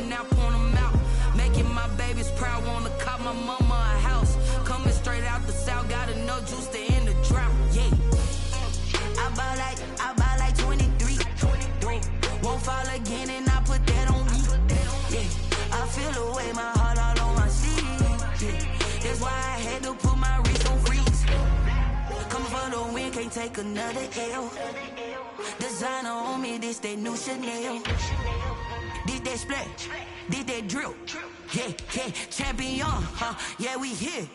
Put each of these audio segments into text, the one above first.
and now point them out. Making my babies proud, wanna cop my mama a house. Coming straight out the south, got enough juice to end the drought. Yeah. I buy like 23. Won't fall again and I put that on me. Yeah. I feel the way, my heart all on my sleeve. Yeah. That's why I had to put my wrist on freeze. Coming for the win, can't take another L. Designer on me, this that new Chanel. Did that splash, did that drill. Yeah, yeah, champion, huh? Yeah, we here.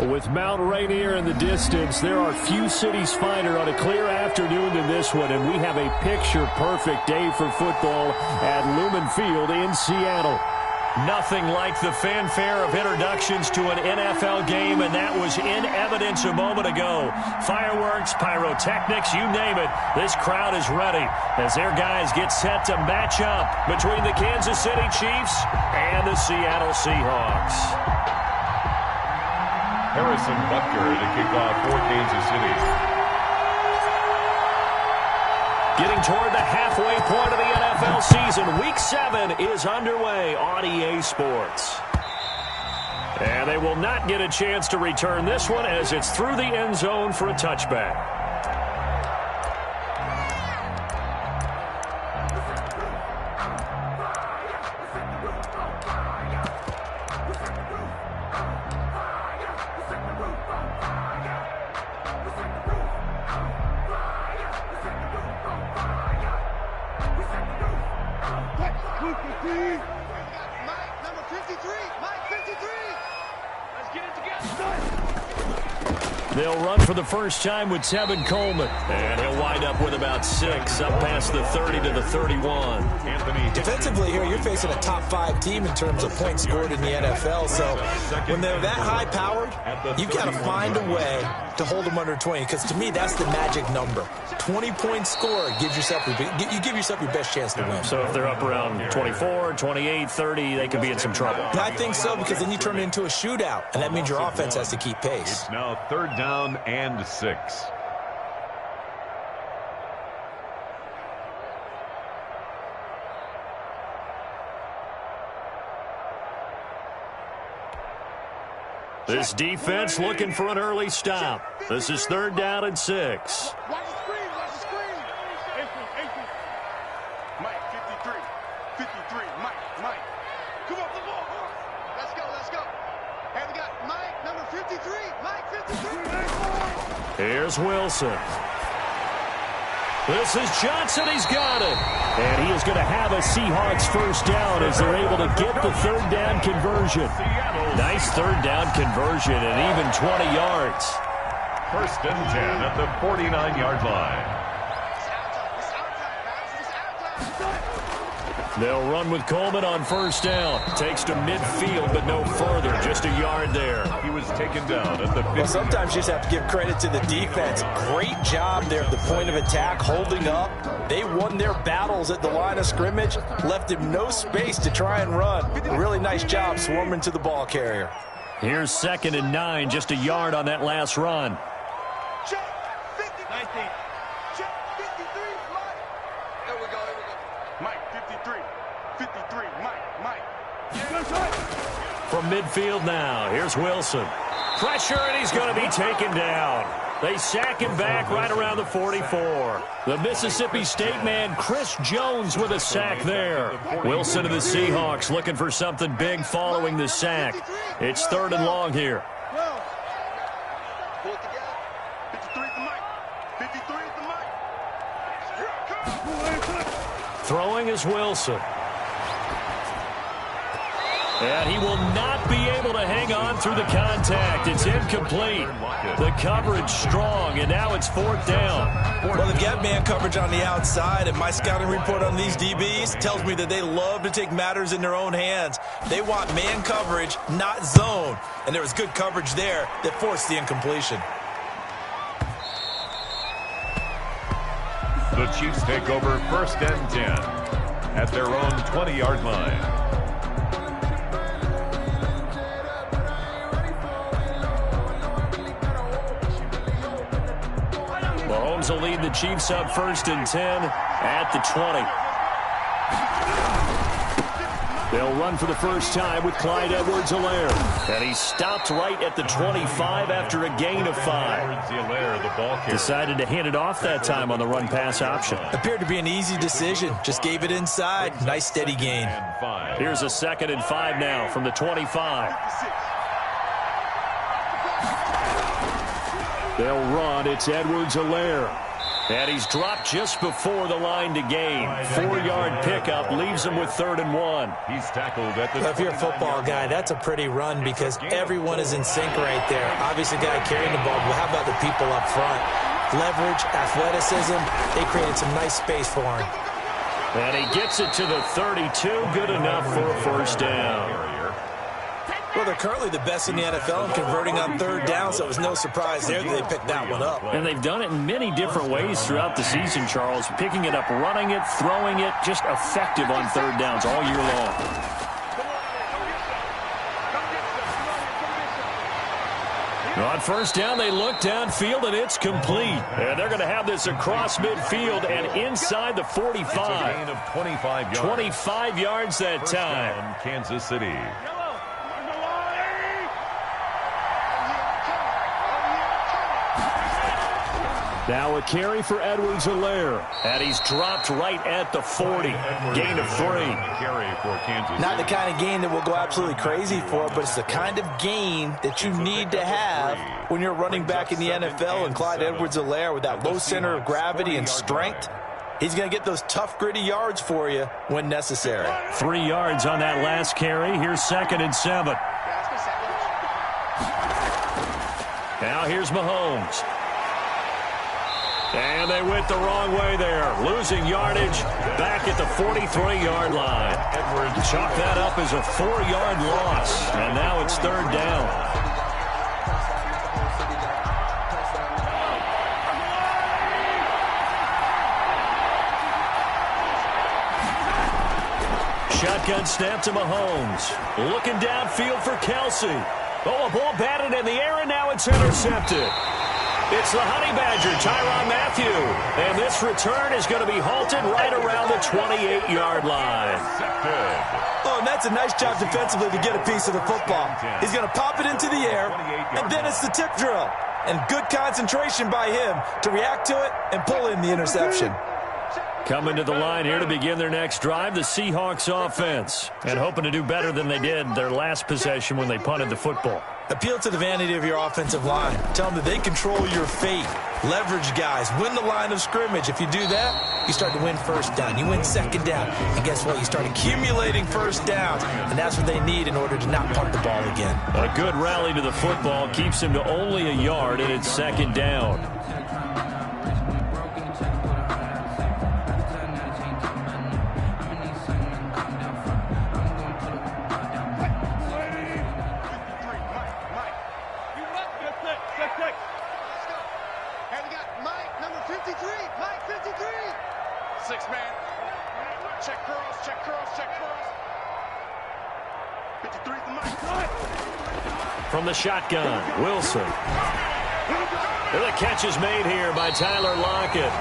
With Mount Rainier in the distance, there are few cities finer on a clear afternoon than this one, and we have a picture-perfect day for football at Lumen Field in Seattle. Nothing like the fanfare of introductions to an NFL game, and that was in evidence a moment ago. Fireworks, pyrotechnics, you name it. This crowd is ready as their guys get set to match up between the Kansas City Chiefs and the Seattle Seahawks. Harrison Butker to kick off for Kansas City. Getting toward the halfway point of the NFL season, Week 7 is underway on EA Sports. And they will not get a chance to return this one as it's through the end zone for a touchback. They'll run for the first time with Tevin Coleman. And he'll wind up with about 6, up past the 30 to the 31. Defensively here, you're facing a top-5 team in terms of points scored in the NFL. So when they're that high-powered, you've got to find a way to hold them under 20. Because to me, that's the magic number. 20 points scored gives yourself you give yourself your best chance to win. So if they're up around 24, 28, 30, they could be in some trouble. I think so, because then you turn it into a shootout, and that means your offense has to keep pace. It's now 3rd down and 6. This defense looking for an early stop. This is 3rd down and 6. Watch the screen, watch the screen. 18. Mike, 53, Mike. Come on, the ball. Let's go. And we got Mike, number 53, Mike, 53. Here's Wilson. This is Johnson. He's got it. And he is going to have a Seahawks first down as they're able to get the 3rd down conversion. Nice 3rd down conversion and even 20 yards. 1st and 10 at the 49-yard line. They'll run with Coleman on 1st down. Takes to midfield, but no further. Just a yard there. He was taken down at the 50. Well, sometimes you just have to give credit to the defense. Great job there at the point of attack, holding up. They won their battles at the line of scrimmage, left him no space to try and run. A really nice job swarming to the ball carrier. Here's 2nd and 9, just a yard on that last run. Check, 50, 19. Check, 53, Mike. Here we go. Mike, 53, Mike. From midfield now, here's Wilson. Pressure, and he's going to be taken down. They sack him back right around the 44. The Mississippi State man, Chris Jones, with a sack there. Wilson of the Seahawks looking for something big following the sack. It's 3rd and long here. Pull it together. 53 at the mic. 53 at the mic. Throwing is Wilson. And he will not be able to hang on through the contact. It's incomplete. The coverage strong, and now it's 4th down. Well, they've got man coverage on the outside, and my scouting report on these DBs tells me that they love to take matters in their own hands. They want man coverage, not zone. And there was good coverage there that forced the incompletion. The Chiefs take over 1st and 10 at their own 20-yard line. Mahomes will lead the Chiefs up 1st and 10 at the 20. They'll run for the first time with Clyde Edwards-Helaire. And he stopped right at the 25 after a gain of 5. Decided to hand it off that time on the run-pass option. Appeared to be an easy decision. Just gave it inside. Nice steady gain. Here's a 2nd and 5 now from the 25. They'll run. It's Edwards-Helaire. And he's dropped just before the line to gain. 4-yard pickup leaves him with 3rd and 1. He's tackled at the... Well, if you're a football guy, that's a pretty run because everyone is in sync right there. Obviously, the guy carrying the ball, but how about the people up front? Leverage, athleticism, they created some nice space for him. And he gets it to the 32. Good enough for a 1st down. Well, they're currently the best in the NFL in converting on 3rd down, so it was no surprise there that they picked that one up. And they've done it in many different ways throughout the season, Charles. Picking it up, running it, throwing it, just effective on 3rd downs all year long. On 1st down, they look downfield, and it's complete. And they're going to have this across midfield and inside the 45. It's a gain of 25 yards. 25 yards that time. Down, Kansas City. Now a carry for Edwards-Helaire. And he's dropped right at the 40. Gain of 3. Not the kind of gain that we'll go absolutely crazy for, but it's the kind of gain that you need to have when you're running back in the NFL. And Clyde Edwards-Helaire, with that low center of gravity and strength, he's going to get those tough, gritty yards for you when necessary. 3 yards on that last carry. Here's 2nd and 7. Now here's Mahomes. And they went the wrong way there. Losing yardage back at the 43-yard line. Edwards chalked that up as a 4-yard loss. And now it's 3rd down. Shotgun snap to Mahomes. Looking downfield for Kelsey. Oh, a ball batted in the air, and now it's intercepted. It's the Honey Badger, Tyrann Mathieu. And this return is going to be halted right around the 28-yard line. Oh, and that's a nice job defensively to get a piece of the football. He's going to pop it into the air, and then it's the tip drill. And good concentration by him to react to it and pull in the interception. Coming to the line here to begin their next drive, the Seahawks offense. And hoping to do better than they did their last possession when they punted the football. Appeal to the vanity of your offensive line. Tell them that they control your fate. Leverage guys. Win the line of scrimmage. If you do that, you start to win 1st down. You win 2nd down. And guess what? You start accumulating 1st downs. And that's what they need in order to not punt the ball again. A good rally to the football keeps him to only a yard, and it's 2nd down. From the shotgun, Wilson. And the catch is made here by Tyler Lockett.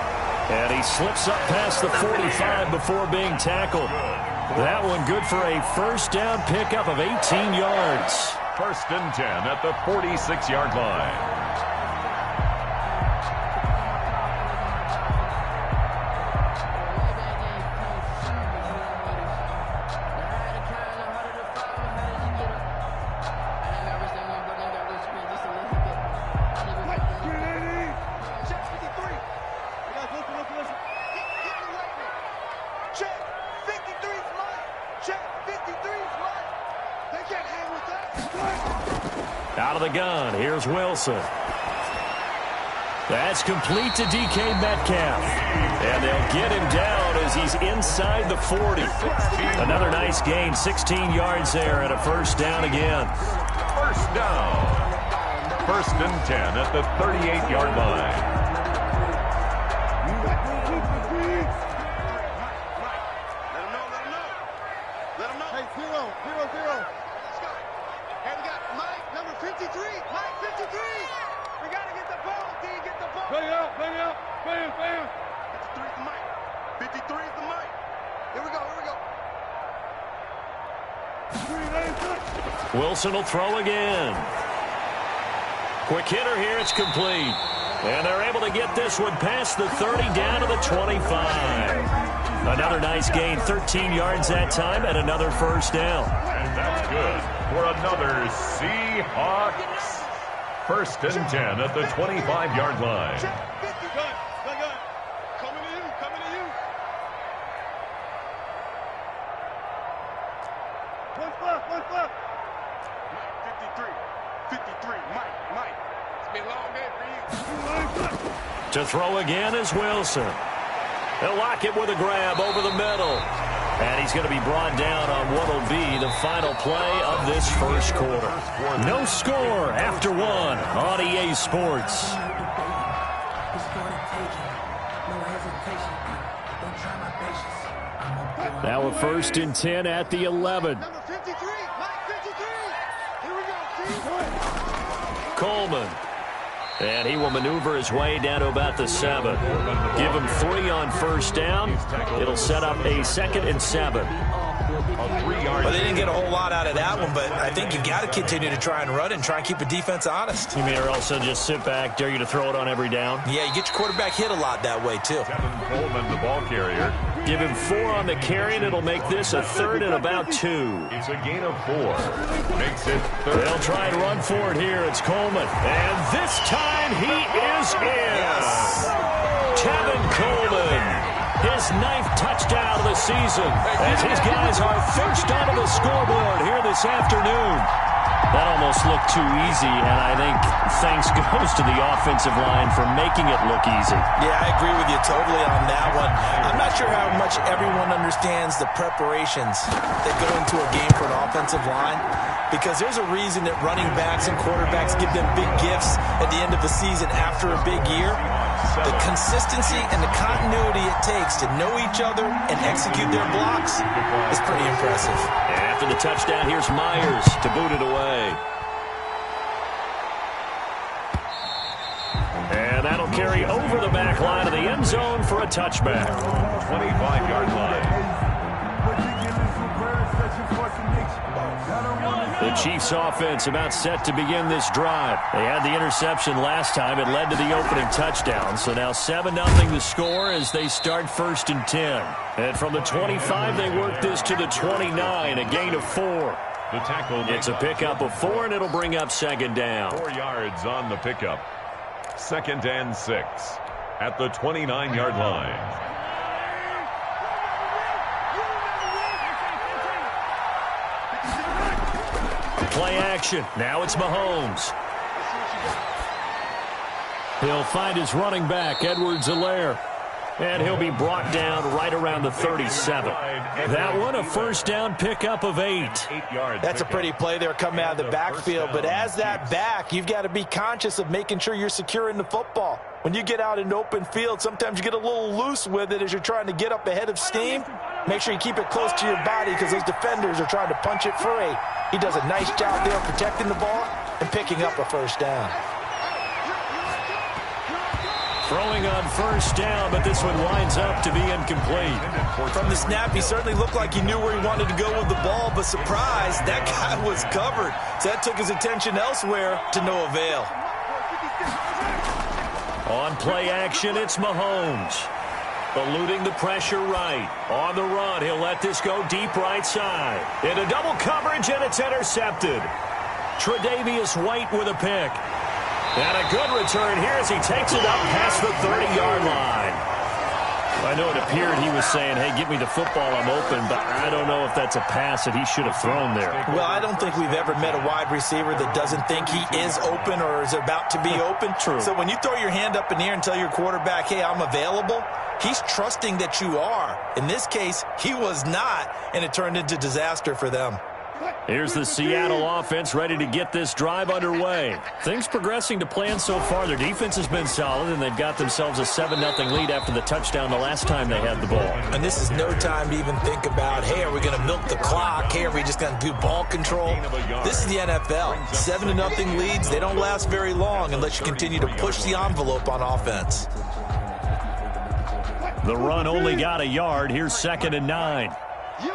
And he slips up past the 45 before being tackled. That one good for a 1st down pickup of 18 yards. 1st and 10 at the 46-yard line. Out of the gun, here's Wilson. That's complete to DK Metcalf. And they'll get him down as he's inside the 40. Another nice gain, 16 yards there and a first down again. First down. 1st and 10 at the 38-yard line. Wilson will throw again. Quick hitter here, it's complete. And they're able to get this one past the 30 down to the 25. Another nice gain, 13 yards that time, and another first down. And that's good for another Seahawks. 1st and 10 at the 25-yard line. To throw again is Wilson. They'll lock it with a grab over the middle. And he's going to be brought down on what will be the final play of this first quarter. No score after one on EA Sports. Now a 1st and 10 at the 11. Coleman. And he will maneuver his way down to about the 7. Give him 3 on first down. It'll set up a 2nd and 7. Well, they didn't get a whole lot out of that one, but I think you got to continue to try and run and try and keep the defense honest. You mean or also just sit back, dare you to throw it on every down? Yeah, you get your quarterback hit a lot that way, too. Kevin Coleman, the ball carrier. Give him 4 on the carry, and it'll make this a 3rd and about 2. It's a gain of 4. Makes it 3rd. They'll try and run for it here. It's Coleman. And this time he is in. Yes. Kevin Coleman. His 9th touchdown of the season as his guys are first onto the scoreboard here this afternoon. That almost looked too easy, and I think thanks goes to the offensive line for making it look easy. Yeah, I agree with you totally on that one. I'm not sure how much everyone understands the preparations that go into a game for an offensive line, because there's a reason that running backs and quarterbacks give them big gifts at the end of the season after a big year. The consistency and the continuity it takes to know each other and execute their blocks is pretty impressive. After the touchdown, here's Myers to boot it away. And that'll carry over the back line of the end zone for a touchback. 25-yard line. The Chiefs offense about set to begin this drive. They had the interception last time. It led to the opening touchdown. So now 7-0 the score as they start 1st and 10. And from the 25, they work this to the 29, a gain of 4. The tackle. It's a pickup of 4, and it'll bring up 2nd down. 4 yards on the pickup. 2nd and 6 at the 29-yard line. Play action. Now it's Mahomes. He'll find his running back, Edwards-Helaire. And he'll be brought down right around the 37. That one, a first down pickup of 8. That's a pretty play there coming out of the backfield. But as that back, you've got to be conscious of making sure you're securing the football. When you get out in open field, sometimes you get a little loose with it as you're trying to get up ahead of steam. Make sure you keep it close to your body because those defenders are trying to punch it free. He does a nice job there protecting the ball and picking up a first down. Throwing on first down, but this one winds up to be incomplete. From the snap, he certainly looked like he knew where he wanted to go with the ball, but surprise, that guy was covered. So that took his attention elsewhere to no avail. On play action, it's Mahomes. Eluding the pressure right. On the run, he'll let this go deep right side. Into double coverage, and it's intercepted. Tre'Davious White with a pick. And a good return here as he takes it up past the 30-yard line. I know it appeared he was saying, hey, give me the football, I'm open, but I don't know if that's a pass that he should have thrown there. Well, I don't think we've ever met a wide receiver that doesn't think he is open or is about to be open. True. So when you throw your hand up in the air and tell your quarterback, hey, I'm available, he's trusting that you are. In this case, he was not, and it turned into disaster for them. Here's the Seattle offense ready to get this drive underway. Things progressing to plan so far. Their defense has been solid, and they've got themselves a 7-0 lead after the touchdown the last time they had the ball. And this is no time to even think about, hey, are we going to milk the clock? Hey, are we just going to do ball control? This is the NFL. 7-0 leads, they don't last very long unless you continue to push the envelope on offense. The run only got a yard. Here's 2nd and 9. You.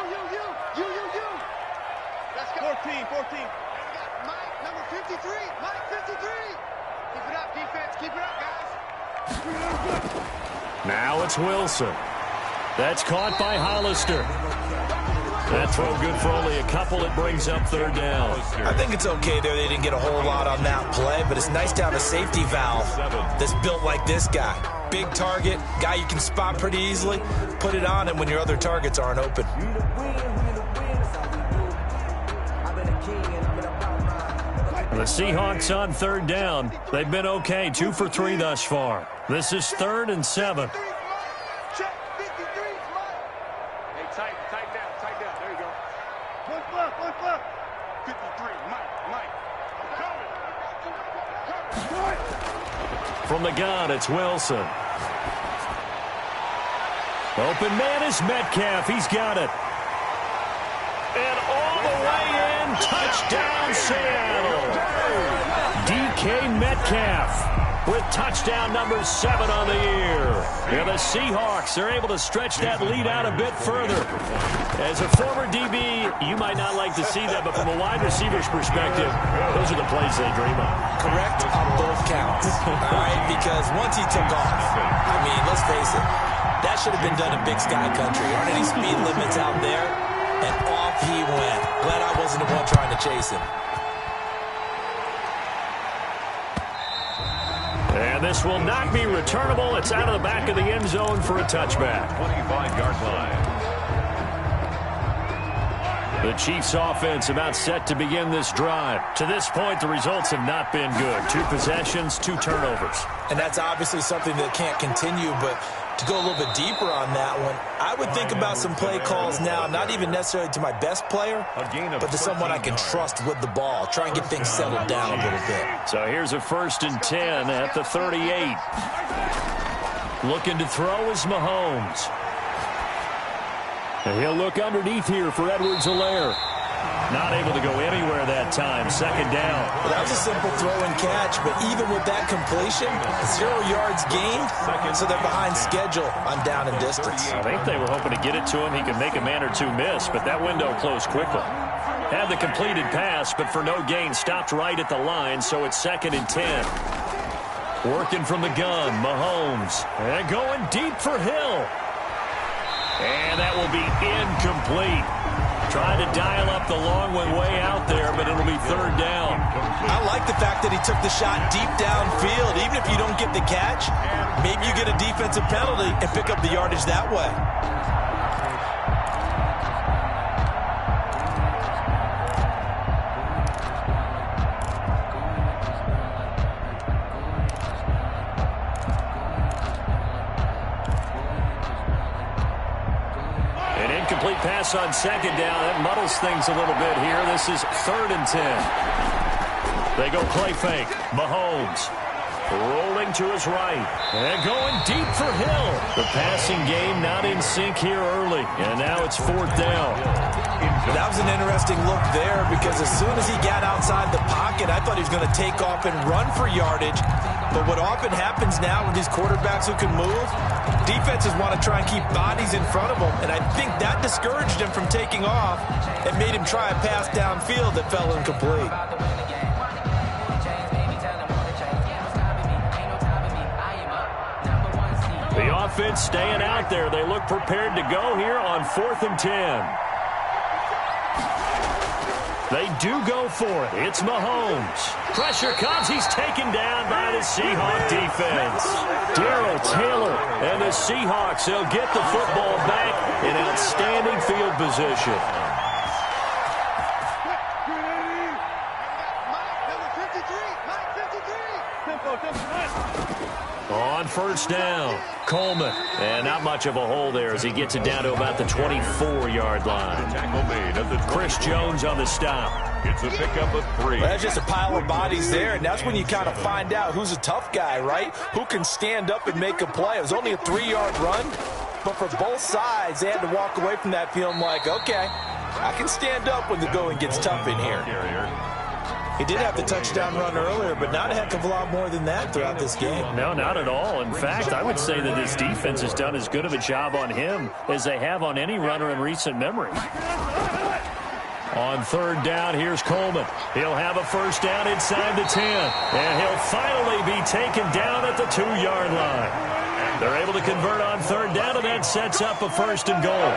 Let's go. 14. Mike, number 53. Mike, 53. Keep it up, defense. Keep it up, guys. Now it's Wilson. That's caught by Hollister. That throw good for only a couple. It brings up 3rd down. I think it's okay there. They didn't get a whole lot on that play, but it's nice to have a safety valve that's built like this guy. Big target, guy you can spot pretty easily. Put it on him when your other targets aren't open. The Seahawks on 3rd down. They've been okay, 2 for 3 thus far. This is 3rd and 7. Check 53. Hey, tight down. There you go. One flip. 53. Mike. Coming. From the gun, it's Wilson. Open man is Metcalf. He's got it. And all the way in, touchdown Seattle. DK Metcalf with touchdown number 7 on the year. And the Seahawks are able to stretch that lead out a bit further. As a former DB, you might not like to see that, but from a wide receiver's perspective, those are the plays they dream of. Correct on both counts. All right, because once he took off, I mean, let's face it, that should have been done in Big Sky Country. Aren't any speed limits out there? And off he went. Glad I wasn't the one trying to chase him. And this will not be returnable. It's out of the back of the end zone for a touchback. 25-yard line. The Chiefs offense about set to begin this drive. To this point, the results have not been good. 2 possessions, 2 turnovers. And that's obviously something that can't continue, but to go a little bit deeper on that one, I would think about some play calls now, not even necessarily to my best player, but to someone I can trust with the ball. Try and get things settled down a little bit. So here's a 1st and 10 at the 38. Looking to throw is Mahomes. And he'll look underneath here for Edwards-Helaire. Not able to go anywhere that time. 2nd down. Well, that was a simple throw and catch, but even with that completion, 0 yards gained, so they're behind schedule on down and distance. I think they were hoping to get it to him. He could make a man or 2 miss, but that window closed quickly. Had the completed pass, but for no gain, stopped right at the line, so it's 2nd and 10. Working from the gun, Mahomes. And going deep for Hill. And that will be incomplete. Trying to dial up the long one way out there, but it'll be 3rd down. I like the fact that he took the shot deep downfield. Even if you don't get the catch, maybe you get a defensive penalty and pick up the yardage that way. Incomplete pass on 2nd down. That muddles things a little bit here. This is 3rd and 10. They go play fake. Mahomes rolling to his right. And going deep for Hill. The passing game not in sync here early. And now it's 4th down. That was an interesting look there because as soon as he got outside the pocket, I thought he was going to take off and run for yardage. But what often happens now with these quarterbacks who can move, defenses want to try and keep bodies in front of them. And I think that discouraged him from taking off and made him try a pass downfield that fell incomplete. The offense staying out there. They look prepared to go here on 4th and 10. They do go for it. It's Mahomes. Pressure comes. He's taken down by the Seahawk defense. Darrell Taylor and the Seahawks, they'll get the football back in outstanding field position. On first down, Coleman. And not much of a hole there as he gets it down to about the 24-yard line. Tackle made at the Chris Jones on the stop. It's a pickup of 3. Well, that's just a pile of bodies there, and that's when you kind of find out who's a tough guy, right? Who can stand up and make a play. It was only a 3-yard run, but for both sides, they had to walk away from that feeling like, okay, I can stand up when the going gets tough in here. He did have the touchdown run earlier, but not a heck of a lot more than that throughout this game. No, not at all. In fact, I would say that this defense has done as good of a job on him as they have on any runner in recent memory. On third down, here's Coleman. He'll have a first down inside the 10, and he'll finally be taken down at the 2-yard line. They're able to convert on third down, and that sets up a first and goal.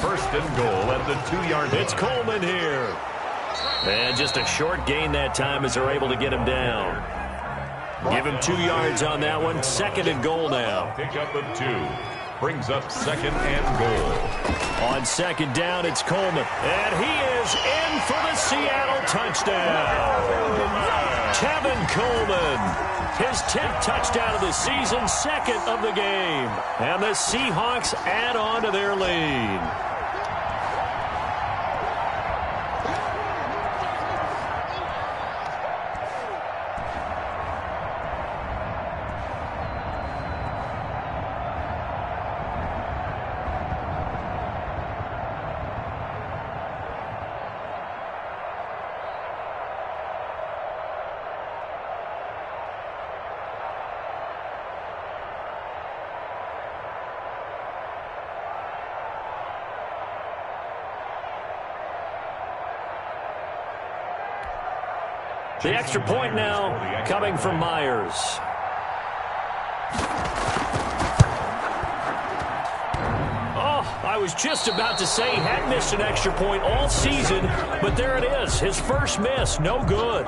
First and goal at the 2-yard line. It's Coleman here. And just a short gain that time as they're able to get him down. Give him 2 yards on that one. Second and goal now. Pickup of 2. Brings up second and goal. On second down, it's Coleman. And he is in for the Seattle touchdown. Tevin Coleman. His 10th touchdown of the season, second of the game. And the Seahawks add on to their lead. The extra point now coming from Myers. Oh, I was just about to say he hadn't missed an extra point all season, but there it is. His first miss, no good.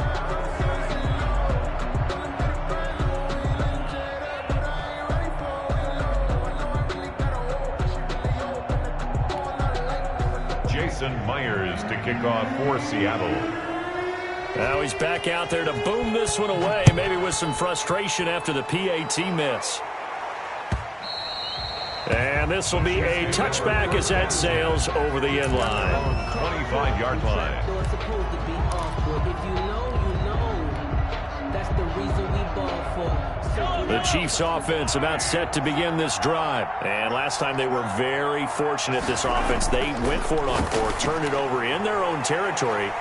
Jason Myers to kick off for Seattle. Now he's back out there to boom this one away, maybe with some frustration after the PAT miss. And this will be a touchback as that sails over the end line. 25-yard line. The Chiefs offense about set to begin this drive. And last time they were very fortunate, this offense. They went for it on 4, turned it over in their own territory.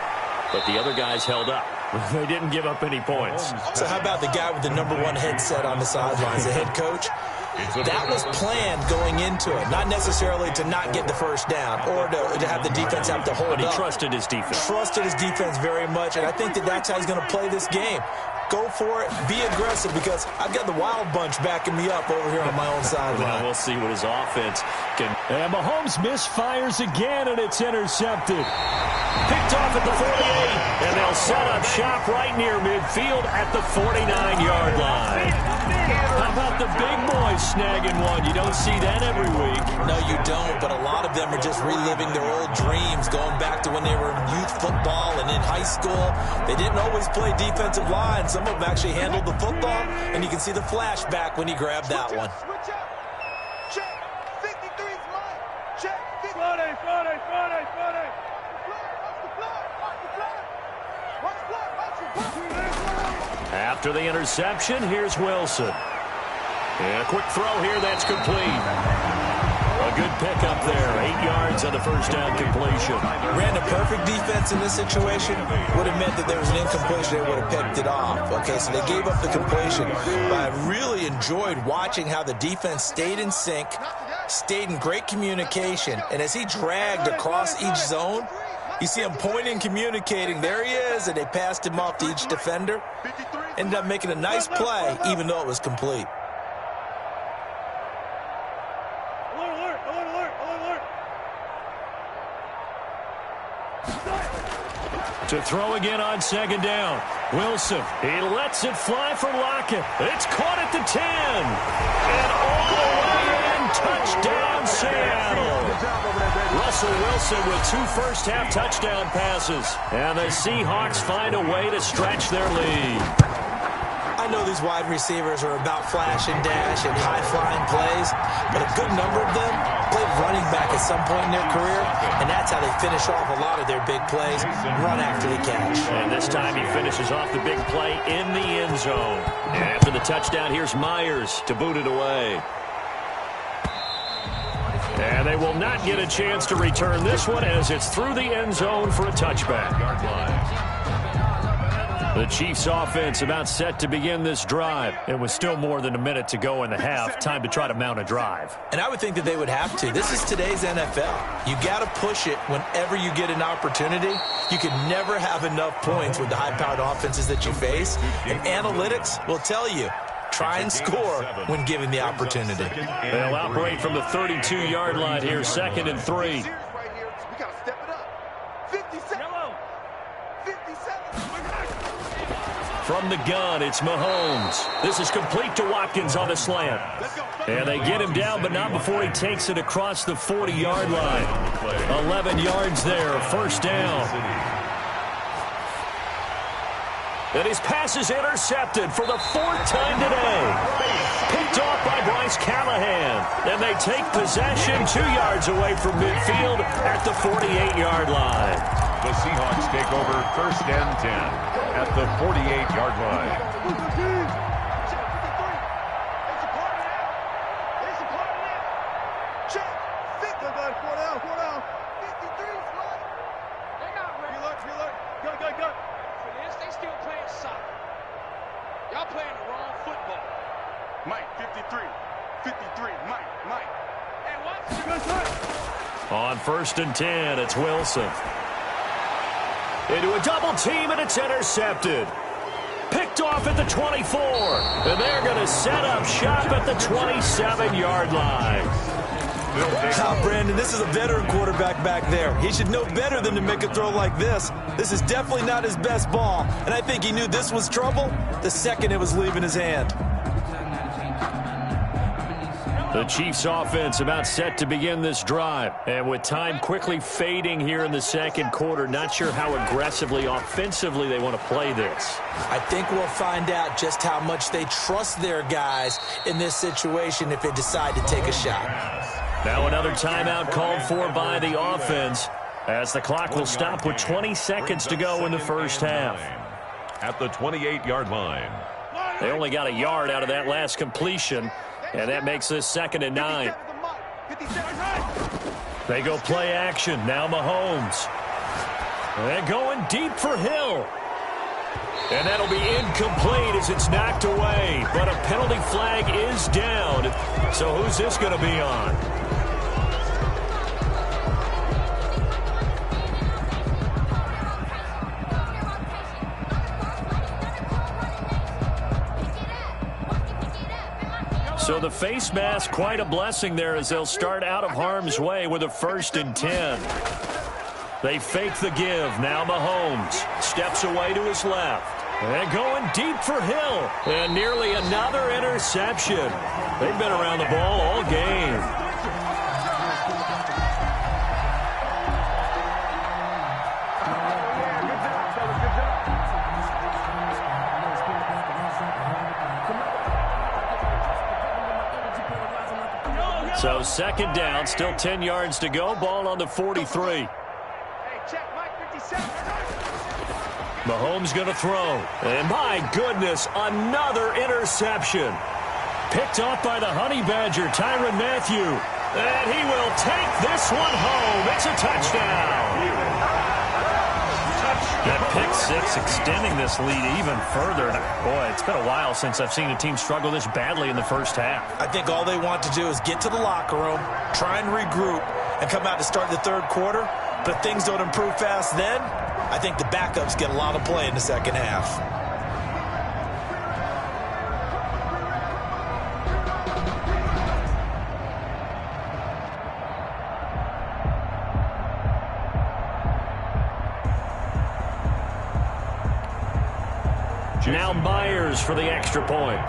But the other guys held up. They didn't give up any points. So how about the guy with the number 1 headset on the sidelines, the head coach? That was planned going into it. Not necessarily to not get the first down or to have the defense have to hold up. But he trusted his defense. Trusted his defense very much, and I think that's how he's going to play this game. Go for it. Be aggressive, because I've got the wild bunch backing me up over here on my own sideline. Well, we'll see what his offense can. And Mahomes misfires again, and it's intercepted. Picked off at the 48, and they'll set up shop right near midfield at the 49-yard line. How about the big boys snagging one? You don't see that every week. No, you don't, but a lot of them are just reliving their old dreams, going back to when they were in youth football and in high school. They didn't always play defensive line. Some of them actually handled the football, and you can see the flashback when he grabbed that one. Switch out. Check. 53's mine. Check. Friday. After the interception, here's Wilson. And a quick throw here, that's complete. A good pickup there, 8 yards on the first down completion. Ran a perfect defense in this situation. Would have meant that there was an incompletion. They would have picked it off. Okay, so they gave up the completion. But I really enjoyed watching how the defense stayed in sync, stayed in great communication. And as he dragged across each zone, you see him pointing, communicating. There he is, and they passed him off to each defender. Ended up making a nice play, even though it was complete. Alert. To throw again on second down. Wilson, he lets it fly for Lockett. It's caught at the 10. And all the way in, touchdown Seattle. Russell Wilson with 2 first-half touchdown passes. And the Seahawks find a way to stretch their lead. I know these wide receivers are about flash and dash and high-flying plays, but a good number of them played running back at some point in their career, and that's how they finish off a lot of their big plays, run after the catch. And this time he finishes off the big play in the end zone. And after the touchdown, here's Myers to boot it away. And they will not get a chance to return this one as it's through the end zone for a touchback. The Chiefs offense about set to begin this drive. It was still more than a minute to go in the half. Time to try to mount a drive. And I would think that they would have to. This is today's NFL. You got to push it whenever you get an opportunity. You can never have enough points with the high-powered offenses that you face. And analytics will tell you, try and score when given the opportunity. They'll operate from the 32-yard line here, 2nd and 3. From the gun, it's Mahomes. This is complete to Watkins on the slant. And they get him down, but not before he takes it across the 40-yard line. 11 yards there, first down. And his pass is intercepted for the 4th time today. Picked off by Bryce Callahan. And they take possession 2 yards away from midfield at the 48-yard line. The Seahawks take over 1st and 10 at the 48-yard line. Y'all playing the wrong football. Mike, 53. 53. Mike. Hey, what? On 1st and 10, it's Wilson. Into a double team, and it's intercepted. Picked off at the 24. And they're going to set up shop at the 27-yard line. Now, Brandon, this is a veteran quarterback back there. He should know better than to make a throw like this. This is definitely not his best ball. And I think he knew this was trouble the second it was leaving his hand. The Chiefs offense about set to begin this drive. And with time quickly fading here in the 2nd quarter, not sure how aggressively, offensively they want to play this. I think we'll find out just how much they trust their guys in this situation if they decide to take a shot. Now another timeout called for by the offense as the clock will stop with 20 seconds to go in the first half. At the 28-yard line. They only got a yard out of that last completion. And that makes this 2nd and 9. They go play action. Now Mahomes. They're going deep for Hill. And that'll be incomplete as it's knocked away. But a penalty flag is down. So who's this going to be on? So the face mask, quite a blessing there as they'll start out of harm's way with a 1st and 10. They fake the give. Now Mahomes steps away to his left. And going deep for Hill. And nearly another interception. They've been around the ball all game. So 2nd down, still 10 yards to go. Ball on the 43. Mahomes going to throw. And my goodness, another interception. Picked off by the Honey Badger, Tyrann Mathieu. And he will take this one home. It's a touchdown. That pick six extending this lead even further. Boy, it's been a while since I've seen a team struggle this badly in the first half. I think all they want to do is get to the locker room, try and regroup, and come out to start the 3rd quarter. But if things don't improve fast then, I think the backups get a lot of play in the 2nd half. Now Myers for the extra point.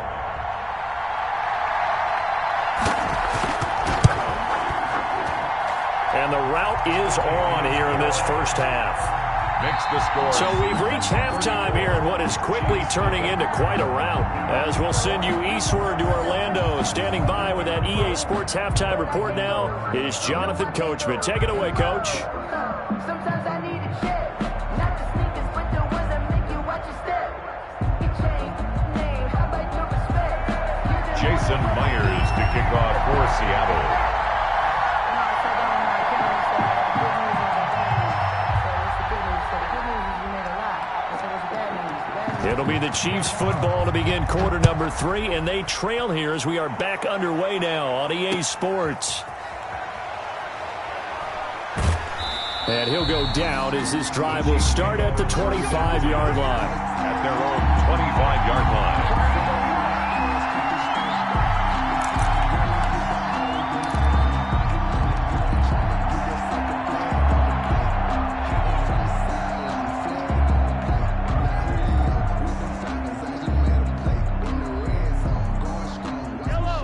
And the route is on here in this first half. Makes the score. So we've reached halftime here in what is quickly turning into quite a rout. As we'll send you eastward to Orlando. Standing by with that EA Sports halftime report now is Jonathan Coachman. Take it away, Coach. Sometimes I need a check. Not the sneakers, but the ones that make you watch your step. Your chain, name, how about your respect? Jason Myers to kick off for Seattle. It'll be the Chiefs football to begin quarter number 3, and they trail here as we are back underway now on EA Sports. And he'll go down as this drive will start at the 25-yard line. At their own 25-yard line.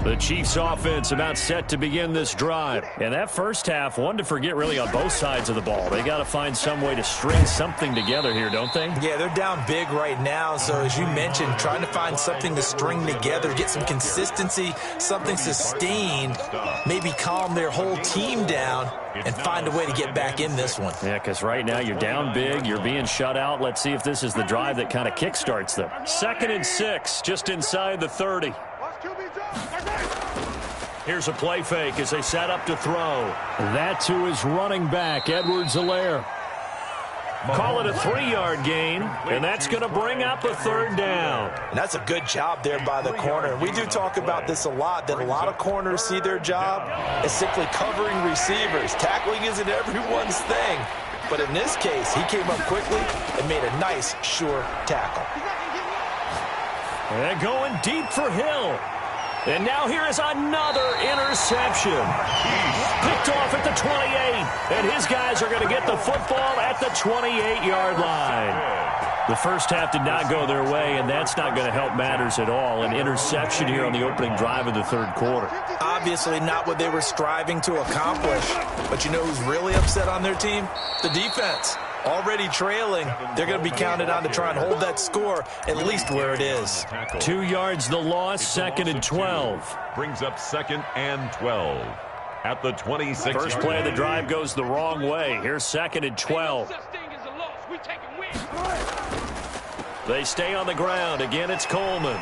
The Chiefs offense about set to begin this drive. And that first half, one to forget really on both sides of the ball. They got to find some way to string something together here, don't they? Yeah, they're down big right now. So as you mentioned, trying to find something to string together, get some consistency, something sustained, maybe calm their whole team down and find a way to get back in this one. Yeah, because right now you're down big, you're being shut out. Let's see if this is the drive that kind of kickstarts them. 2nd and 6, just inside the 30. Here's a play fake as they set up to throw. That's who is running back, Edwards-Helaire. Call it a 3-yard gain, and that's going to bring up a 3rd down. And that's a good job there by the corner. We do talk about this a lot, that a lot of corners see their job as simply covering receivers. Tackling isn't everyone's thing. But in this case, he came up quickly and made a nice, sure tackle. And going deep for Hill. And now here is another interception. Picked off at the 28. And his guys are going to get the football at the 28-yard line. The first half did not go their way, and that's not going to help matters at all. An interception here on the opening drive of the 3rd quarter. Obviously not what they were striving to accomplish. But you know who's really upset on their team? The defense. Already trailing, they're going to be counted on to try and hold that score at least where it is. 2 yards the loss, 2nd and 12. Brings up 2nd and 12 at the 26. First play of the drive goes the wrong way. Here's 2nd and 12. They stay on the ground. Again, it's Coleman.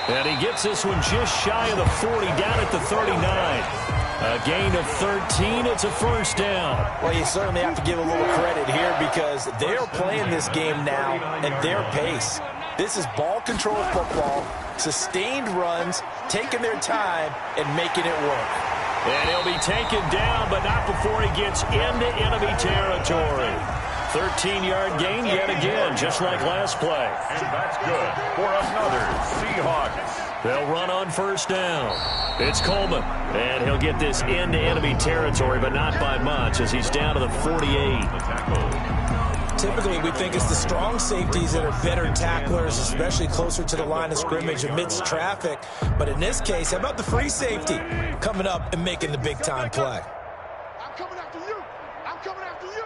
And he gets this one just shy of the 40, down at the 39. A gain of 13. It's a 1st down. Well, you certainly have to give a little credit here because they're playing this game now at their pace. This is ball control football, sustained runs, taking their time, and making it work. And he'll be taken down, but not before he gets into enemy territory. 13-yard gain yet again, just like last play. And that's good for another Seahawks. They'll run on 1st down. It's Coleman, and he'll get this into enemy territory, but not by much as he's down to the 48. Typically, we think it's the strong safeties that are better tacklers, especially closer to the line of scrimmage amidst traffic. But in this case, how about the free safety coming up and making the big-time play? I'm coming after you. I'm coming after you.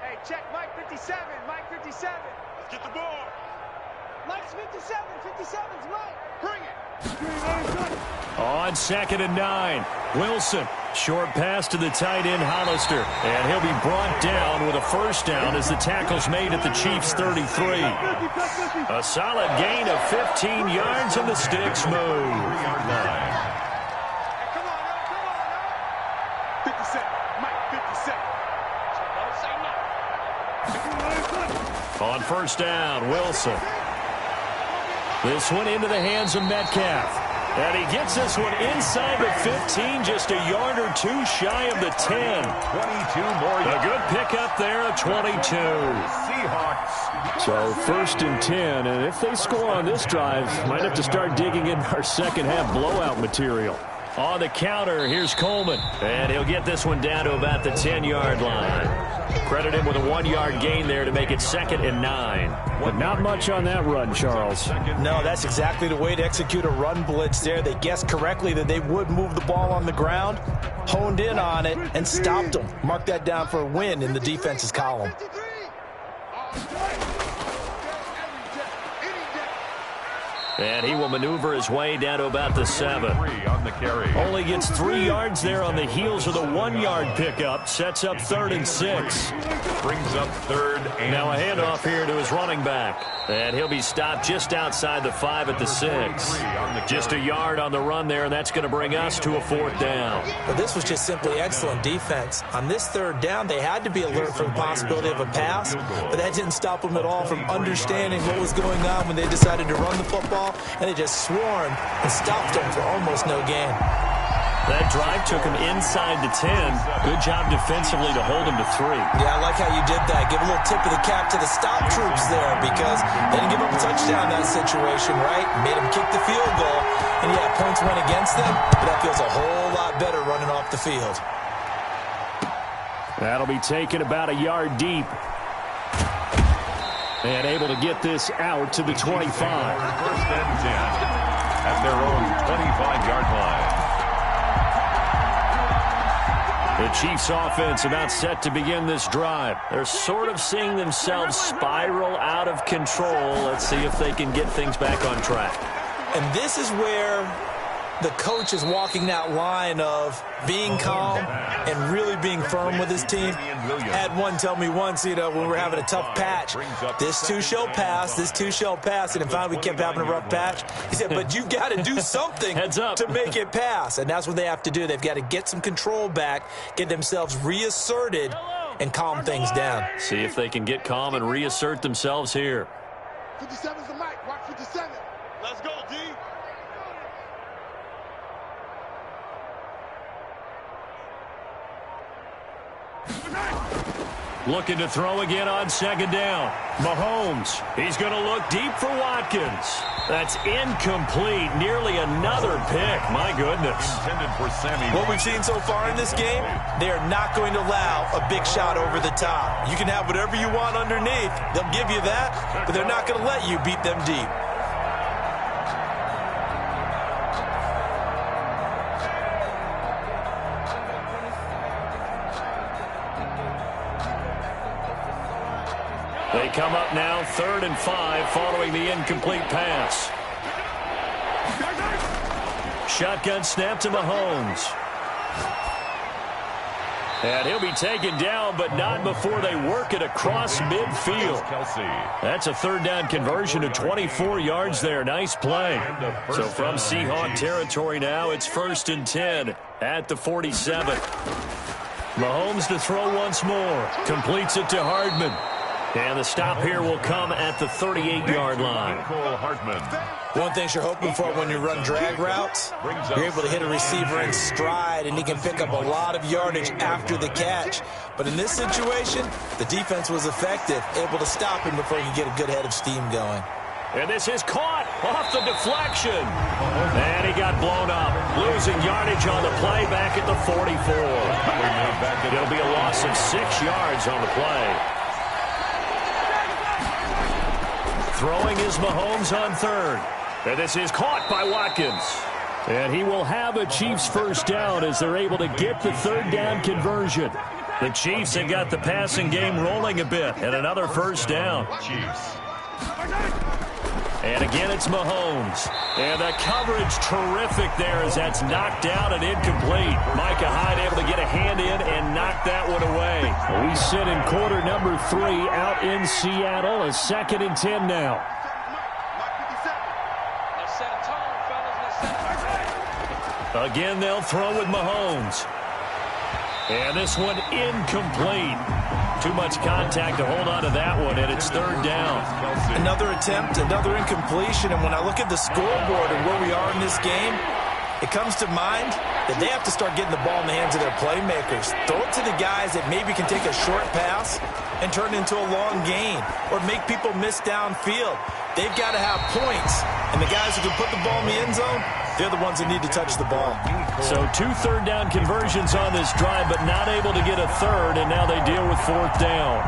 Hey, check Mike 57. Mike 57. Let's get the ball. Mike's 57. 57's Mike. Bring it. On 2nd and 9, Wilson. Short pass to the tight end, Hollister. And he'll be brought down with a 1st down as the tackle's made at the Chiefs' 33. A solid gain of 15 yards, and the sticks move. Come on, come on. 57. Mike 57. On 1st down, Wilson. This one into the hands of Metcalf. And he gets this one inside the 15, just a yard or 2 shy of the 10. 22 more yards. A good pickup there, a 22. Seahawks. So 1st and 10, and if they score on this drive, might have to start digging in our second half blowout material. On the counter, here's Coleman. And he'll get this one down to about the 10-yard line. Credit him with a 1-yard gain there to make it 2nd and 9. But not much on that run, Charles. No, that's exactly the way to execute a run blitz there. They guessed correctly that they would move the ball on the ground, honed in on it, and stopped them. Mark that down for a win in the defense's column. And he will maneuver his way down to about the 7. On the carry. Only gets 3 yards there on the heels of the 1-yard pickup. Sets up 3rd and 6. Brings up 3rd and now a handoff here to his running back. And he'll be stopped just outside the 5 at the 6. Just a yard on the run there, and that's going to bring us to a 4th down. But this was just simply excellent defense. On this 3rd down, they had to be alert for the possibility of a pass, but that didn't stop them at all from understanding what was going on when they decided to run the football, and they just swarmed and stopped them for almost no gain. That drive took him inside the 10. Good job defensively to hold him to 3. Yeah, I like how you did that. Give a little tip of the cap to the stop troops there because they didn't give up a touchdown in that situation, right? Made them kick the field goal. And, yeah, points went against them, but that feels a whole lot better running off the field. That'll be taken about a yard deep. And able to get this out to the 25. 1st and 10 at their own 25-yard line. The Chiefs offense about set to begin this drive. They're sort of seeing themselves spiral out of control. Let's see if they can get things back on track. And this is where the coach is walking that line of being calm and really being firm with his team. Had one tell me once, when we were having a tough patch, this too shall pass, this too shall pass. And finally we kept having a rough patch. He said, but you got to do something to make it pass. And that's what they have to do. They've got to get some control back, get themselves reasserted, and calm things down. See if they can get calm and reassert themselves here. 57's the mic. Watch 57. Let's go, D. Looking to throw again on 2nd down. Mahomes. He's going to look deep for Watkins. That's incomplete. Nearly another pick. My goodness. Intended for Sammy. What we've seen so far in this game, they are not going to allow a big shot over the top. You can have whatever you want underneath. They'll give you that, but they're not going to let you beat them deep. They come up now 3rd and 5 following the incomplete pass. Shotgun snap to Mahomes. And he'll be taken down, but not before they work it across midfield. That's a 3rd down conversion of 24 yards there. Nice play. So from Seahawk territory now, it's 1st and 10 at the 47. Mahomes to throw once more. Completes it to Hardman. And the stop here will come at the 38-yard line. One thing you're hoping for when you run drag routes, you're able to hit a receiver in stride, and he can pick up a lot of yardage after the catch. But in this situation, the defense was effective, able to stop him before he could get a good head of steam going. And this is caught off the deflection. And he got blown up. Losing yardage on the play back at the 44. It'll be a loss of 6 yards on the play. Throwing is Mahomes on 3rd. And this is caught by Watkins. And he will have a Chiefs 1st down as they're able to get the 3rd down conversion. The Chiefs have got the passing game rolling a bit, and another 1st down. Chiefs. And again, it's Mahomes. And the coverage terrific there as that's knocked down and incomplete. Micah Hyde able to get a hand in and knock that one away. We sit in quarter number 3 out in Seattle. A 2nd and 10 now. Again, they'll throw with Mahomes. And this one incomplete. Too much contact to hold on to that one, and it's 3rd down. Another attempt, another incompletion, and when I look at the scoreboard and where we are in this game, it comes to mind that they have to start getting the ball in the hands of their playmakers. Throw it to the guys that maybe can take a short pass and turn it into a long gain or make people miss downfield. They've got to have points, and the guys who can put the ball in the end zone, They're the ones that need to touch the ball. So 2 third-down conversions on this drive, but not able to get a third, and now they deal with 4th down.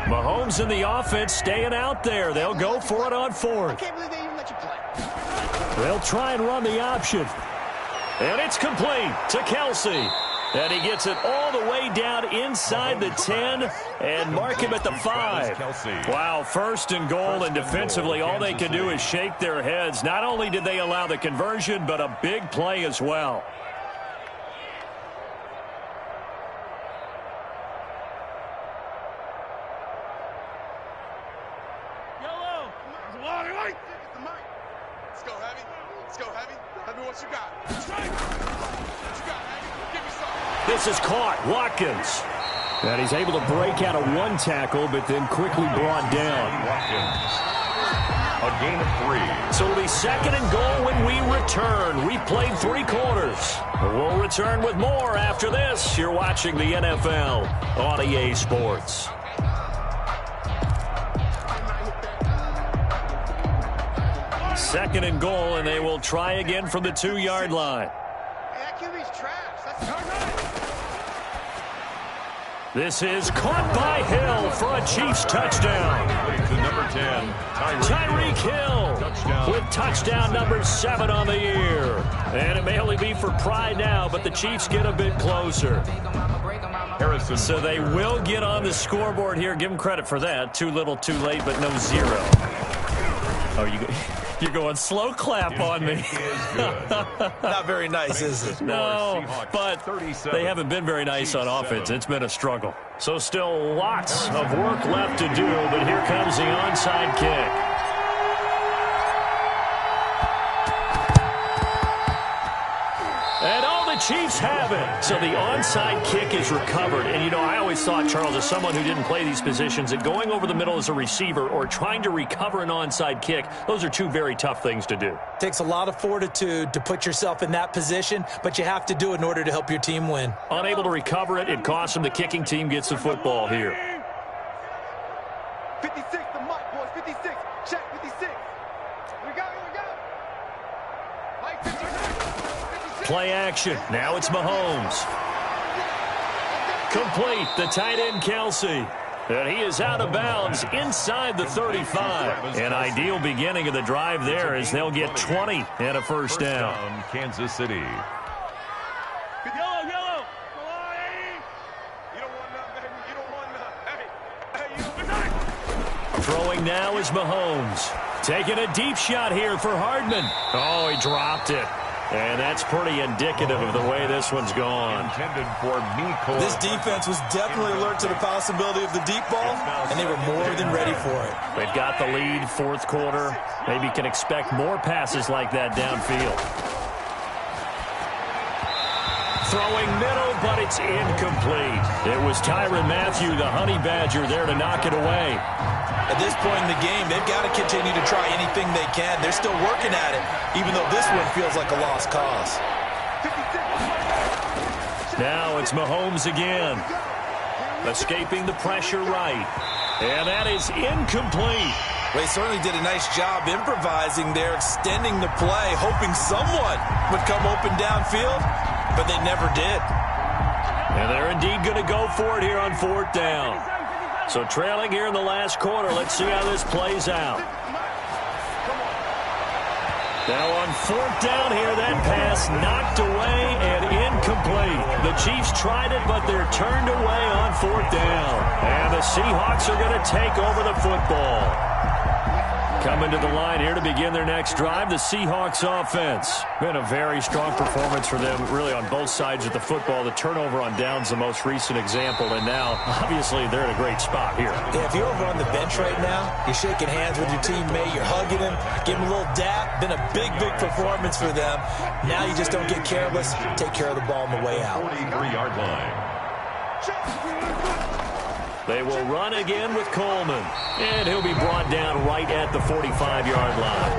Mahomes and the offense staying out there. They'll go for it on 4th. I can't believe they even let you play. They'll try and run the option. And it's complete to Kelsey. And he gets it all the way down inside the 10 and mark him at the 5. Wow, 1st and goal, and defensively all they can do is shake their heads. Not only did they allow the conversion, but a big play as well. Let's go, Heavy. Let's go, Heavy. Heavy, what you got? What you got, Heavy? Give me some. This is caught. Watkins. And he's able to break out of 1 tackle, but then quickly brought down. Watkins. A gain of 3. So it'll be 2nd and goal when we return. We played 3 quarters. We'll return with more after this. You're watching the NFL on EA Sports. 2nd and goal, and they will try again from the 2-yard line. Hey, that QB's trash. That's This is caught by Hill for a Chiefs touchdown. To number 10, Tyreek Hill touchdown. with touchdown number 7 on the year. And it may only be for pride now, but the Chiefs get a bit closer. Harrison. So they will get on the scoreboard here. Give them credit for that. Too little, too late, but no 0. Oh, you're going slow clap on me. Not very nice, is it? No, but they haven't been very nice on offense. It's been a struggle. So still lots of work left to do, but here comes the onside kick. And all the Chiefs have it. So the onside kick is recovered. And, you know, I always thought, Charles, as someone who didn't play these positions, that going over the middle as a receiver or trying to recover an onside kick, those are 2 very tough things to do. Takes a lot of fortitude to put yourself in that position, but you have to do it in order to help your team win. Unable to recover it, it costs them. The kicking team gets the football here. 56, the mic, boys. 56. Check, 56. We go. Mike, 56. Play action. Now it's Mahomes. Complete. The tight end, Kelsey. And he is out of bounds inside the 35. An ideal beginning of the drive there as they'll get 20 and a first down. Kansas City. Yellow. You don't want none, baby. You don't want none. Hey, you don't want. Throwing now is Mahomes. Taking a deep shot here for Hardman. Oh, he dropped it. And that's pretty indicative of the way this one's gone. Intended for Miko. This defense was definitely alert to the possibility of the deep ball, and they were more than ready for it. They've got the lead, 4th quarter. Maybe can expect more passes like that downfield. Throwing middle, but it's incomplete. It was Tyrann Mathieu, the Honey Badger, there to knock it away. At this point in the game, they've got to continue to try anything they can. They're still working at it, even though this one feels like a lost cause. Now it's Mahomes again. Escaping the pressure right. And that is incomplete. They certainly did a nice job improvising there, extending the play, hoping someone would come open downfield, but they never did. And they're indeed going to go for it here on 4th down. So trailing here in the last quarter, let's see how this plays out. Now on 4th down here, that pass knocked away and incomplete. The Chiefs tried it, but they're turned away on 4th down. And the Seahawks are going to take over the football. Coming to the line here to begin their next drive, the Seahawks offense. Been a very strong performance for them, really on both sides of the football. The turnover on downs, the most recent example, and now, obviously, they're in a great spot here. Yeah, if you're over on the bench right now, you're shaking hands with your teammate, you're hugging him, giving him a little dap. Been a big, big performance for them. Now you just don't get careless. Take care of the ball on the way out. 43-yard line. They will run again with Coleman. And he'll be brought down right at the 45-yard line.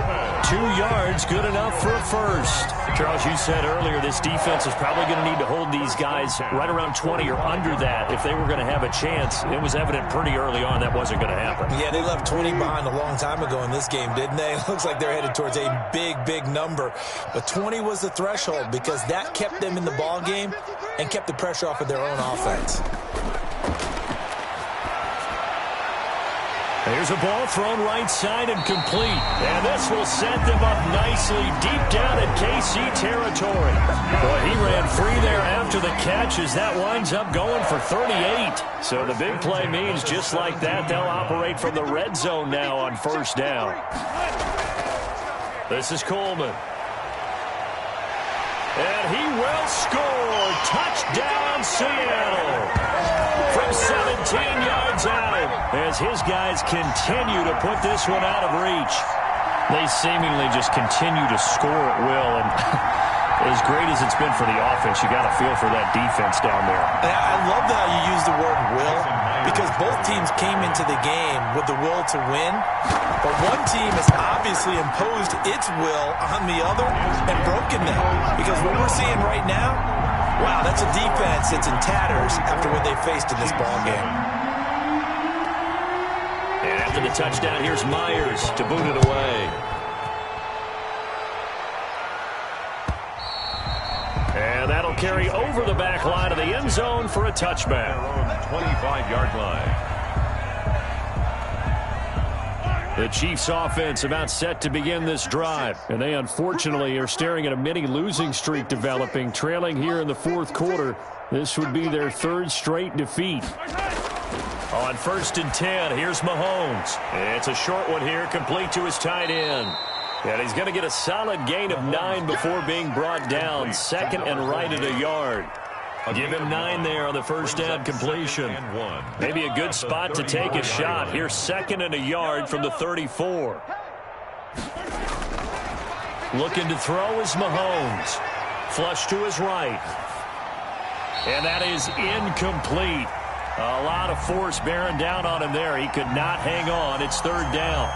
2 yards, good enough for a first. Charles, you said earlier this defense is probably going to need to hold these guys right around 20 or under that if they were going to have a chance. It was evident pretty early on that wasn't going to happen. Yeah, they left 20 behind a long time ago in this game, didn't they? It looks like they're headed towards a big number. But 20 was the threshold because that kept them in the ball game and kept the pressure off of their own offense. Here's a ball thrown right side and complete. And this will set them up nicely deep down in KC territory. Boy, he ran free there after the catch as that winds up going for 38. So the big play means just like that, they'll operate from the red zone now on first down. This is Coleman. And he will score. Touchdown, Seattle. From 17 yards out as his guys continue to put this one out of reach. They seemingly just continue to score at will. And as great as it's been for the offense, you got to feel for that defense down there. I love how you use the word will because both teams came into the game with the will to win. But one team has obviously imposed its will on the other and broken them. Because what we're seeing right now, wow, that's a defense that's in tatters after what they faced in this ball game. And after the touchdown, here's Myers to boot it away. And that'll carry over the back line of the end zone for a touchback. 25-yard line. The Chiefs offense about set to begin this drive. And they unfortunately are staring at a mini losing streak developing, trailing here in the fourth quarter. This would be their 3rd straight defeat. On 1st and 10, here's Mahomes. It's a short one here, complete to his tight end. And he's going to get a solid gain of 9 before being brought down. 2nd and right at a yard. Give him 9 there on the first down completion. Maybe a good spot to take a shot. Here's 2nd and a yard from the 34. Looking to throw is Mahomes. Flush to his right. And that is incomplete. A lot of force bearing down on him there. He could not hang on. It's 3rd down.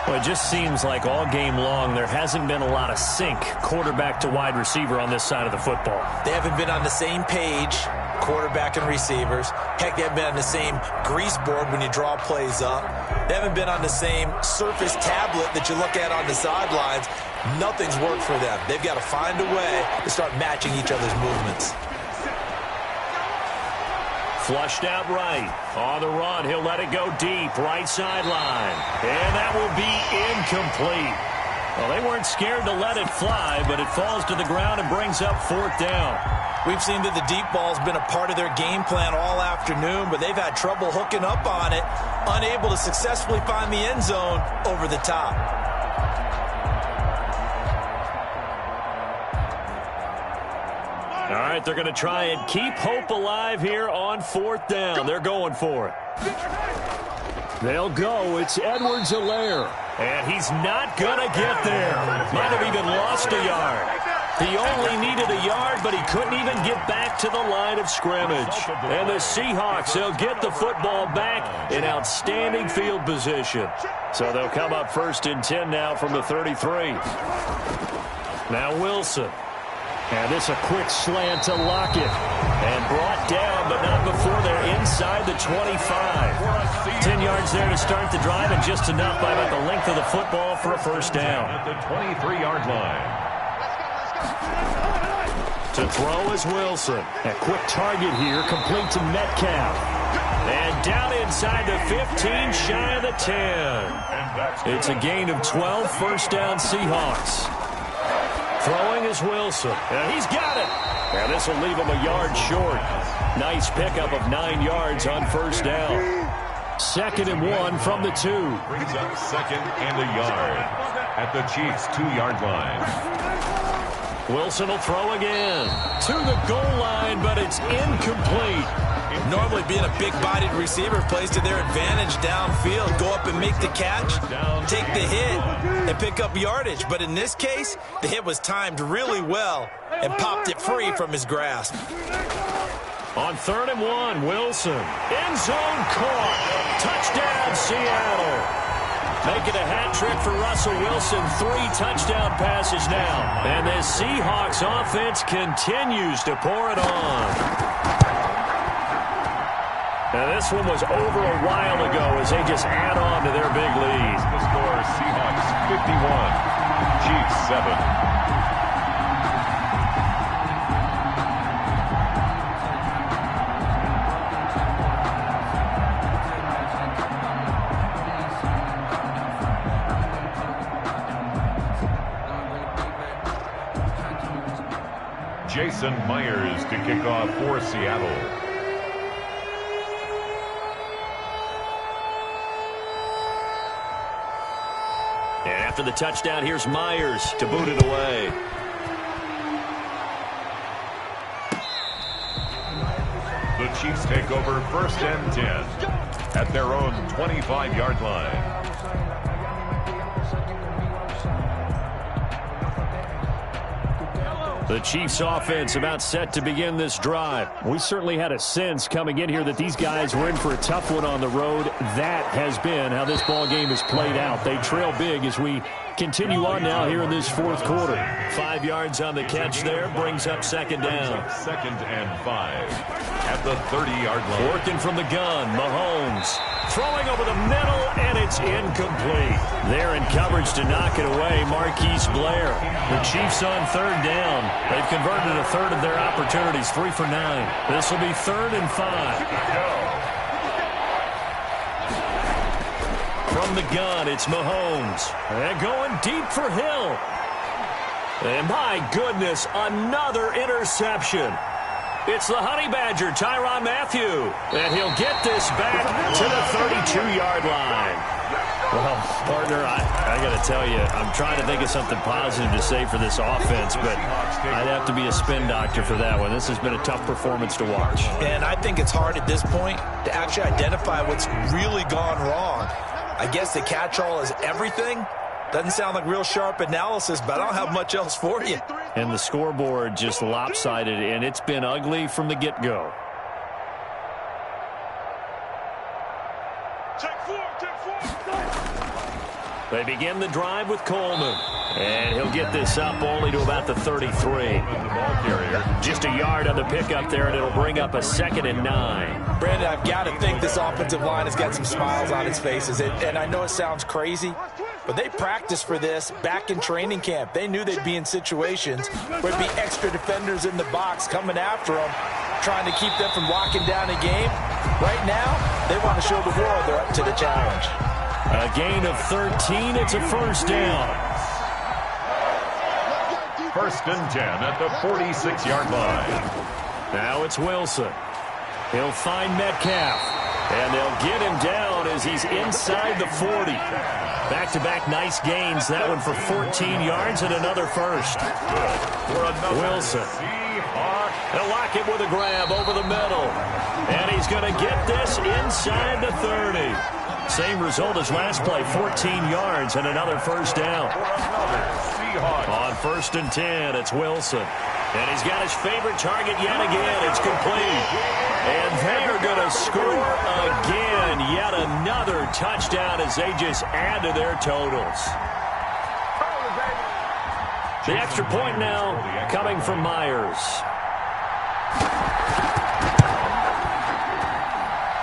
Well, it just seems like all game long there hasn't been a lot of sync quarterback to wide receiver on this side of the football. They haven't been on the same page, quarterback and receivers. Heck, they haven't been on the same grease board when you draw plays up. They haven't been on the same surface tablet that you look at on the sidelines. Nothing's worked for them. They've got to find a way to start matching each other's movements. Flushed out right. On the run, he'll let it go deep. Right sideline. And that will be incomplete. Well, they weren't scared to let it fly, but it falls to the ground and brings up 4th down. We've seen that the deep ball's been a part of their game plan all afternoon, but they've had trouble hooking up on it, unable to successfully find the end zone over the top. All right, they're going to try and keep hope alive here on 4th down. They're going for it. They'll go. It's Edwards-Helaire. And he's not going to get there. Might have even lost a yard. He only needed a yard, but he couldn't even get back to the line of scrimmage. And the Seahawks, they'll get the football back in outstanding field position. So they'll come up 1st and 10 now from the 33. Now Wilson. And this a quick slant to Lockett. And brought down, but not before they're inside the 25. 10 yards there to start the drive, and just enough by about the length of the football for a first down. At the 23-yard line. To throw is Wilson. A quick target here, complete to Metcalf. And down inside the 15, shy of the 10. It's a gain of 12, first down Seahawks. Throwing is Wilson. And he's got it. And this will leave him a yard short. Nice pickup of 9 yards on first down. 2nd and 1 from the 2. Brings up 2nd and a yard at the Chiefs' 2-yard line. Wilson will throw again. To the goal line, but it's incomplete. Normally being a big-bodied receiver plays to their advantage downfield. Go up and make the catch, take the hit, and pick up yardage. But in this case, the hit was timed really well and popped it free from his grasp. On 3rd and 1, Wilson. End zone caught. Touchdown, Seattle. Making a hat trick for Russell Wilson. 3 touchdown passes now. And the Seahawks offense continues to pour it on. Now this one was over a while ago as they just add on to their big lead. The score, Seahawks 51, Chiefs 7. Jason Myers to kick off for Seattle. And after the touchdown, here's Myers to boot it away. The Chiefs take over 1st and 10 at their own 25-yard line. The Chiefs offense about set to begin this drive. We certainly had a sense coming in here that these guys were in for a tough one on the road. That has been how this ball game has played out. They trail big as we continue on now here in this 4th quarter. 5 yards on the catch there, brings up 2nd down. 2nd and 5 at the 30-yard line. Working from the gun, Mahomes. Throwing over the middle, and it's incomplete. There in coverage to knock it away, Marquise Blair. The Chiefs on 3rd down. They've converted a third of their opportunities, 3 for 9. This will be 3rd and 5. From the gun, it's Mahomes. And going deep for Hill. And my goodness, another interception. It's the Honey Badger, Tyrann Mathieu. And he'll get this back to the 32-yard line. Well, partner, I got to tell you, I'm trying to think of something positive to say for this offense, but I'd have to be a spin doctor for that one. This has been a tough performance to watch. And I think it's hard at this point to actually identify what's really gone wrong. I guess the catch-all is everything. Doesn't sound like real sharp analysis, but I don't have much else for you. And the scoreboard just lopsided, and it's been ugly from the get-go. They begin the drive with Coleman. And he'll get this up only to about the 33. Just a yard on the pickup there, and it'll bring up a 2nd and 9. Brandon, I've got to think this offensive line has got some smiles on its faces. And I know it sounds crazy, but they practiced for this back in training camp. They knew they'd be in situations where there'd be extra defenders in the box coming after them, trying to keep them from locking down a game. Right now, they want to show the world they're up to the challenge. A gain of 13. It's a 1st down. 1st and 10 at the 46-yard line. Now it's Wilson. He'll find Metcalf. And they'll get him down as he's inside the 40. Back-to-back nice gains. That one for 14 yards and another 1st. Wilson. They'll lock it with a grab over the middle. And he's going to get this inside the 30. Same result as last play, 14 yards and another 1st down. On 1st and 10, it's Wilson. And he's got his favorite target yet again. It's complete. And they're going to score again. Yet another touchdown as they just add to their totals. The extra point now coming from Myers.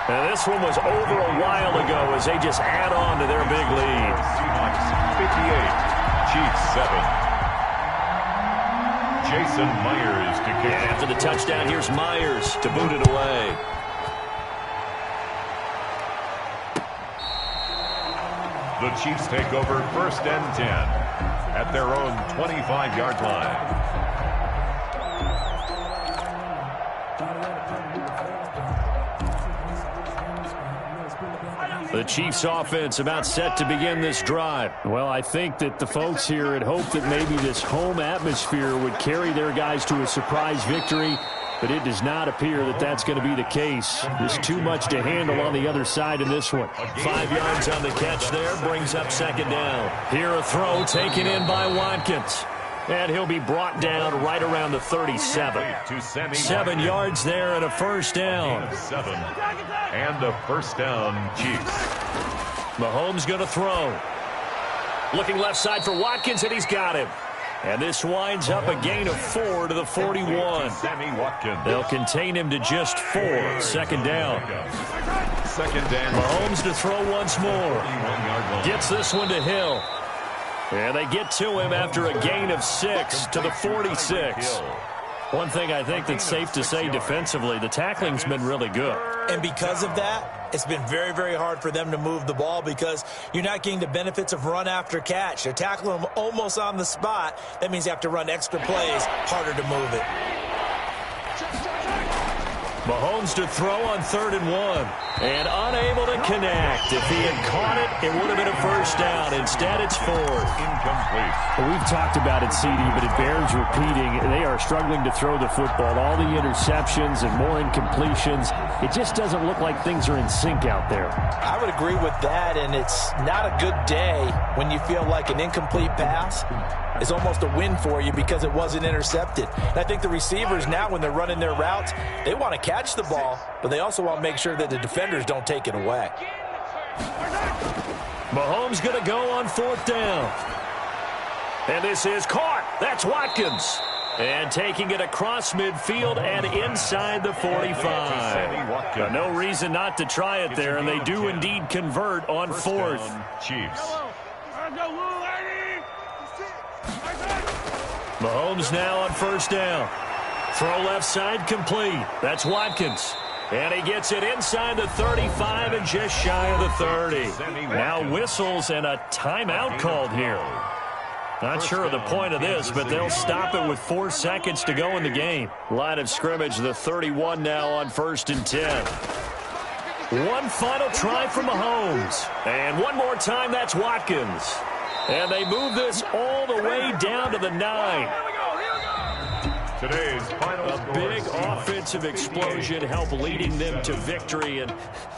And this one was over a while ago as they just add on to their big lead. Seahawks 58, Chiefs 7. Jason Myers to kick. And after the touchdown, here's Myers to boot it away. The Chiefs take over 1st and 10 at their own 25-yard line. The Chiefs offense about set to begin this drive. Well, I think that the folks here had hoped that maybe this home atmosphere would carry their guys to a surprise victory, but it does not appear that that's going to be the case. There's too much to handle on the other side in this one. 5 yards on the catch there, brings up 2nd down. Here a throw taken in by Watkins. And he'll be brought down right around the 37. 7 yards there and a first down. And a first down, Chiefs. Mahomes going to throw. Looking left side for Watkins, and he's got him. And this winds up a gain of 4 to the 41. They'll contain him to just 4. Second down. Mahomes to throw once more. Gets this one to Hill. And they get to him after a gain of 6 to the 46. One thing I think that's safe to say defensively, the tackling's been really good. And because of that, it's been very, very hard for them to move the ball because you're not getting the benefits of run after catch. They're tackling them almost on the spot. That means you have to run extra plays, harder to move it. Mahomes to throw on 3rd and 1. And unable to connect. If he had caught it, it would have been a first down. Instead, it's 4th. Incomplete. Well, we've talked about it, CD, but it bears repeating. They are struggling to throw the football. All the interceptions and more incompletions. It just doesn't look like things are in sync out there. I would agree with that, and it's not a good day when you feel like an incomplete pass is almost a win for you because it wasn't intercepted. And I think the receivers now, when they're running their routes, they want to catch the ball, but they also want to make sure that the defenders don't take it away. Mahomes going to go on 4th down. And this is caught. That's Watkins. And taking it across midfield and inside the 45. No reason not to try it there, and they do indeed convert on 4th. Chiefs. Mahomes now on 1st down. Throw left side complete. That's Watkins. And he gets it inside the 35 and just shy of the 30. Now whistles and a timeout called here. Not sure of the point of this, but they'll stop it with 4 seconds to go in the game. Line of scrimmage, the 31 now on 1st and 10. One final try from Mahomes. And one more time, that's Watkins. And they move this all the way down to the 9. Today's final a big offensive explosion help leading them to victory. And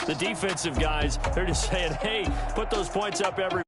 the defensive guys, they're just saying, hey, put those points up every